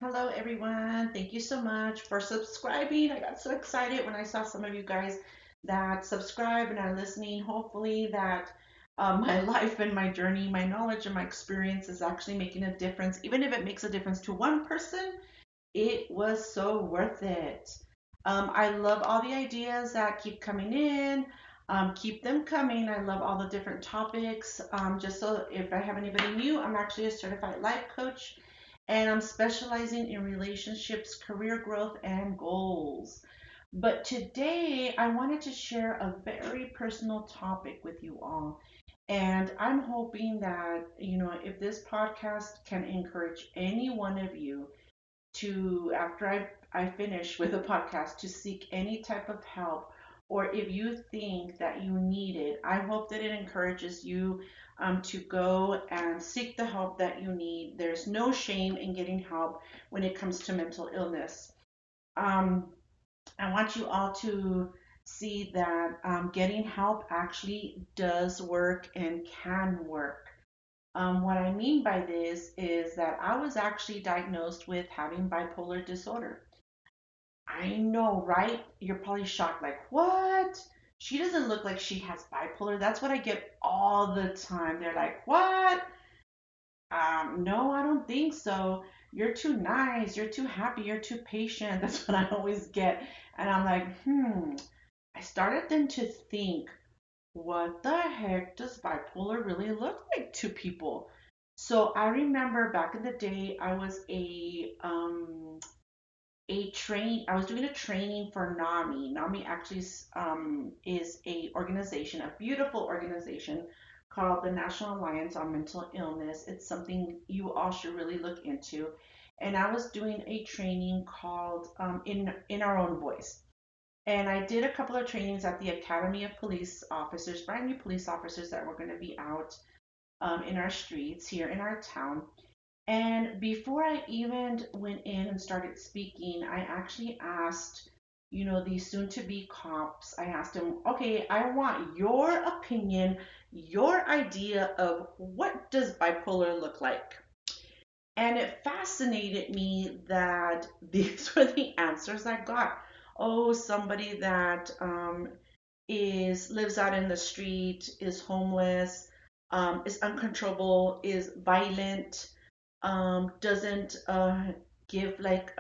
Hello, everyone. Thank you so much for subscribing. I got so excited when I saw some of you guys that subscribe and are listening. Hopefully, that my life and my journey, my knowledge and my experience is actually making a difference. Even if it makes a difference to one person, it was so worth it. I love all the ideas that keep coming in. Keep them coming. I love all the different topics. Just so if I have anybody new, I'm actually a certified life coach and I'm specializing in relationships, career growth, and goals. But today I wanted to share a very personal topic with you all. And I'm hoping that, if this podcast can encourage any one of you to, after I finish with the podcast, to seek any type of help, or if you think that you need it, I hope that it encourages you to go and seek the help that you need. There's no shame in getting help when it comes to mental illness. Um, I want you all to see that getting help actually does work and can work. What I mean by this is that I was actually diagnosed with having bipolar disorder. I know, right? You're probably shocked, like, what? She doesn't look like she has bipolar. That's what I get all the time. They're like, what? No, I don't think so. You're too nice. You're too happy. You're too patient. That's what I always get. And I'm like, I started then to think, what the heck does bipolar really look like to people? So I remember back in the day, I was I was doing a training for NAMI. NAMI actually is a organization, a beautiful organization called the National Alliance on Mental Illness. It's something you all should really look into. And I was doing a training called in Our Own Voice. And I did a couple of trainings at the Academy of Police Officers, brand new police officers that were going to be out in our streets here in our town. And before I even went in and started speaking, I actually asked, these soon to be cops, I asked them, okay, I want your opinion, your idea of what does bipolar look like? And it fascinated me that these were the answers I got. Oh, somebody that is lives out in the street, is homeless, is uncontrollable, is violent, doesn't give like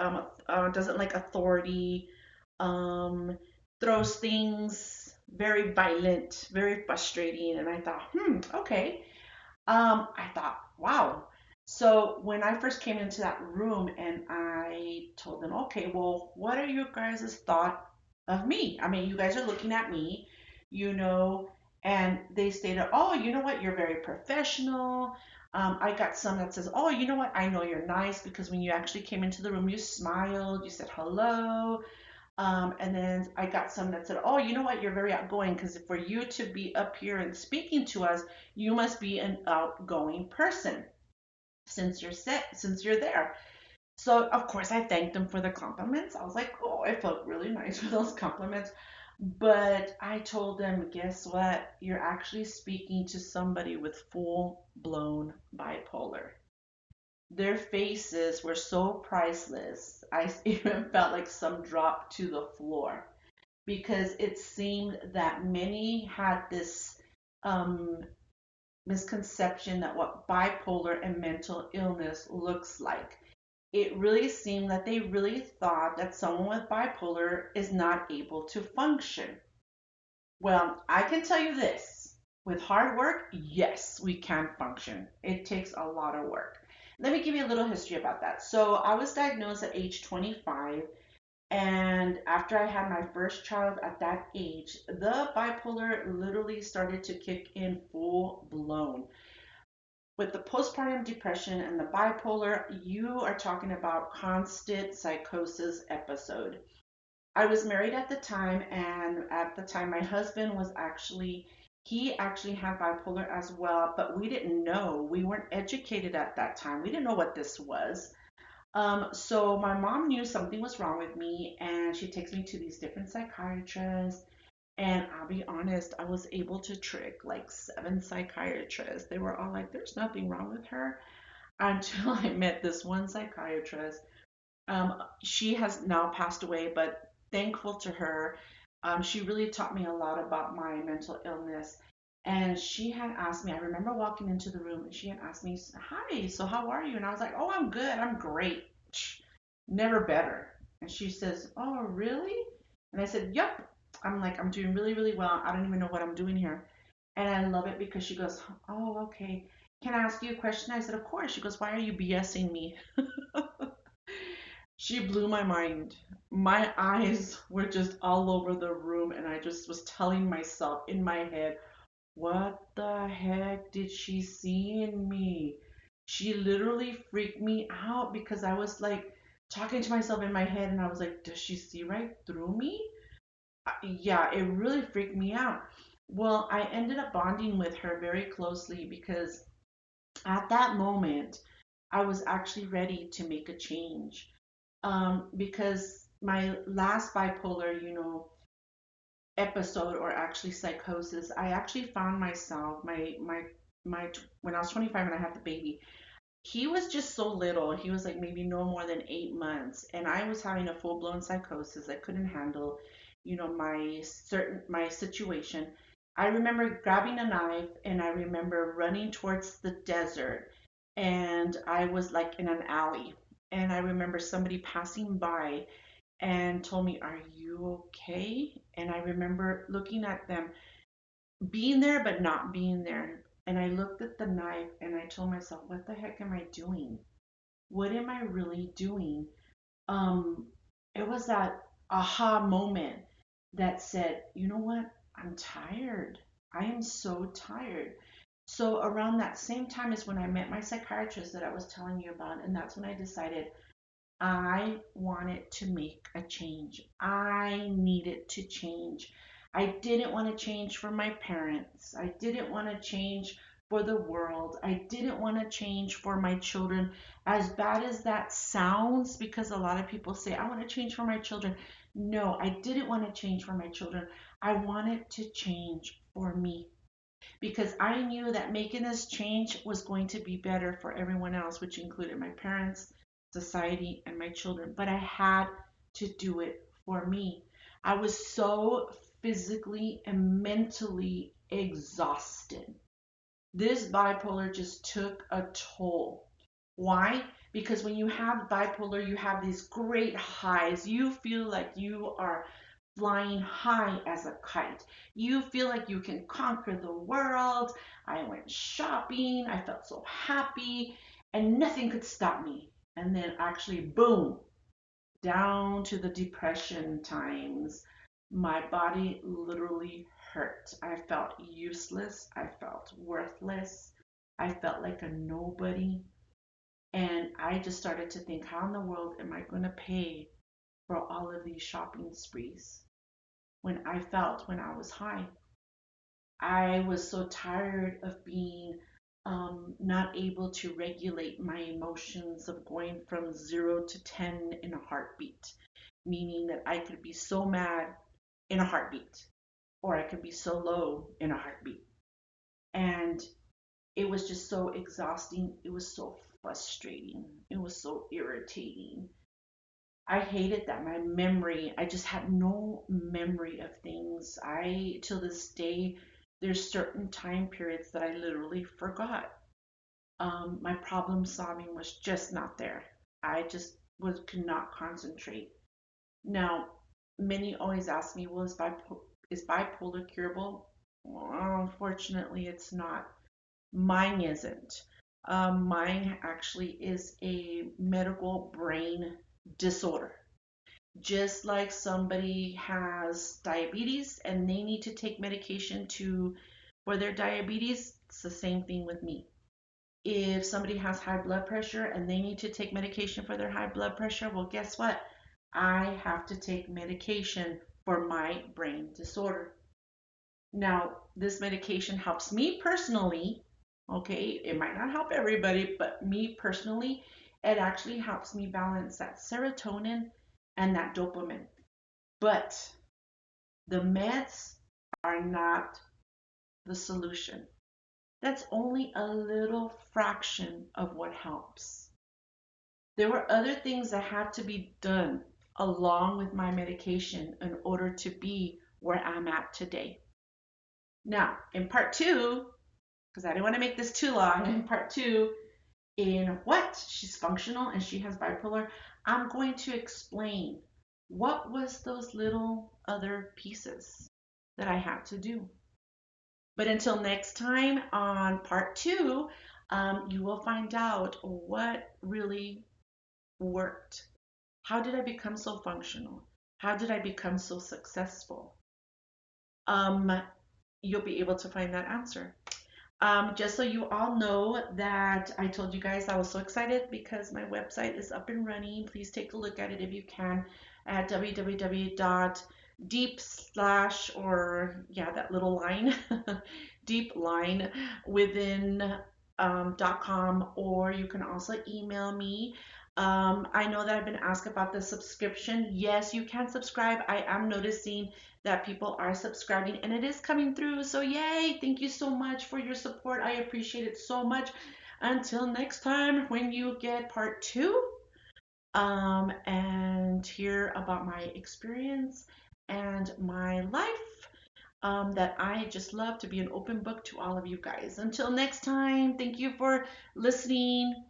doesn't like authority, um, throws things, very violent, very frustrating. And I thought, okay. I thought, wow. So when I first came into that room and I told them, okay, well, what are your guys' thought of me? I mean, you guys are looking at me, you know, and they stated, oh, you know what, you're very professional. I got some that says, oh, you know what, I know you're nice because when you actually came into the room, you smiled, you said hello. And then I got some that said, oh, you know what, you're very outgoing because for you to be up here and speaking to us, you must be an outgoing person since you're there. So of course I thanked them for the compliments. I was like, oh, I felt really nice with those compliments. But I told them, guess what? You're actually speaking to somebody with full blown bipolar. Their faces were so priceless. I even felt like some dropped to the floor because it seemed that many had this um, misconception that what bipolar and mental illness looks like. It really seemed that they really thought that someone with bipolar is not able to function. Well, I can tell you this, with hard work, yes, we can function. It takes a lot of work. Let me give you a little history about that. So I was diagnosed at age 25. And after I had my first child at that age, the bipolar literally started to kick in full blown. With the postpartum depression and the bipolar, you are talking about constant psychosis episode. I was married at the time, and at the time, my husband was he actually had bipolar as well, but we didn't know. We weren't educated at that time. We didn't know what this was. So my mom knew something was wrong with me, and she takes me to these different psychiatrists. And I'll be honest, I was able to trick like seven psychiatrists. They were all like, there's nothing wrong with her until I met this one psychiatrist She has now passed away, but thankful to her. She really taught me a lot about my mental illness. And she had asked me, I remember walking into the room and she had asked me, "Hi, so how are you?" And I was like, "Oh, I'm good. I'm great. Never better." And she says, "Oh, really?" And I said, "Yep." I'm like, "I'm doing really, really well. I don't even know what I'm doing here." And I love it because she goes, "Oh, okay. Can I ask you a question?" I said, "Of course." She goes, "Why are you BSing me?" She blew my mind. My eyes were just all over the room, and I just was telling myself in my head, what the heck did she see in me? She literally freaked me out because I was like talking to myself in my head, and I was like, does she see right through me? Yeah, it really freaked me out. Well, I ended up bonding with her very closely because at that moment, I was actually ready to make a change. Because my last bipolar, episode or actually psychosis, I actually found myself, when I was 25 and I had the baby, he was just so little. He was like maybe no more than 8 months, and I was having a full blown psychosis. I couldn't handle, my situation. I remember grabbing a knife and I remember running towards the desert, and I was like in an alley, and I remember somebody passing by and told me, "Are you okay?" And I remember looking at them, being there but not being there. And I looked at the knife and I told myself, "What the heck am I doing? What am I really doing?" Um, it was that aha moment that said, "You know what? I'm tired. I am so tired." So around that same time is when I met my psychiatrist that I was telling you about, and that's when I decided I wanted to make a change. I needed to change. I didn't want to change for my parents. I didn't want to change for the world. I didn't want to change for my children. As bad as that sounds, because a lot of people say, "I want to change for my children." No, I didn't want to change for my children. I wanted to change for me because I knew that making this change was going to be better for everyone else, which included my parents, society, and my children. But I had to do it for me. I was so physically and mentally exhausted. This bipolar just took a toll. Why? Because when you have bipolar, you have these great highs. You feel like you are flying high as a kite. You feel like you can conquer the world. I went shopping. I felt so happy, and nothing could stop me. And then actually, boom, down to the depression times. My body literally hurt. I felt useless. I felt worthless. I felt like a nobody. And I just started to think, how in the world am I going to pay for all of these shopping sprees when I was high? I was so tired of being not able to regulate my emotions, of going from 0 to 10 in a heartbeat, meaning that I could be so mad in a heartbeat, or I could be so low in a heartbeat. And it was just so exhausting. It was so frustrating. It was so irritating. I hated that I just had no memory of things. Till this day, there's certain time periods that I literally forgot. My problem solving was just not there. I just could not concentrate. Now, many always ask me, well, is bipolar curable? Well, unfortunately, it's not. Mine isn't. Mine actually is a medical brain disorder. Just like somebody has diabetes and they need to take medication for their diabetes, it's the same thing with me. If somebody has high blood pressure and they need to take medication for their high blood pressure, well, guess what? I have to take medication for my brain disorder. Now, this medication helps me personally. Okay, it might not help everybody, but me personally, it actually helps me balance that serotonin and that dopamine. But the meds are not the solution. That's only a little fraction of what helps. There were other things that had to be done along with my medication in order to be where I'm at today. Now, in part two, because I didn't want to make this too long, in part two, in what she's functional and she has bipolar, I'm going to explain what was those little other pieces that I had to do. But until next time on part two, you will find out what really worked. How did I become so functional? How did I become so successful? Um, you'll be able to find that answer. Just so you all know that I told you guys I was so excited because my website is up and running. Please take a look at it if you can at www.deep slash or yeah, that little line, deep line within .com, or you can also email me. I know that I've been asked about the subscription. Yes, you can subscribe. I am noticing that people are subscribing and it is coming through. So, yay! Thank you so much for your support. I appreciate it so much. Until next time, when you get part two, and hear about my experience and my life, that I just love to be an open book to all of you guys. Until next time, thank you for listening.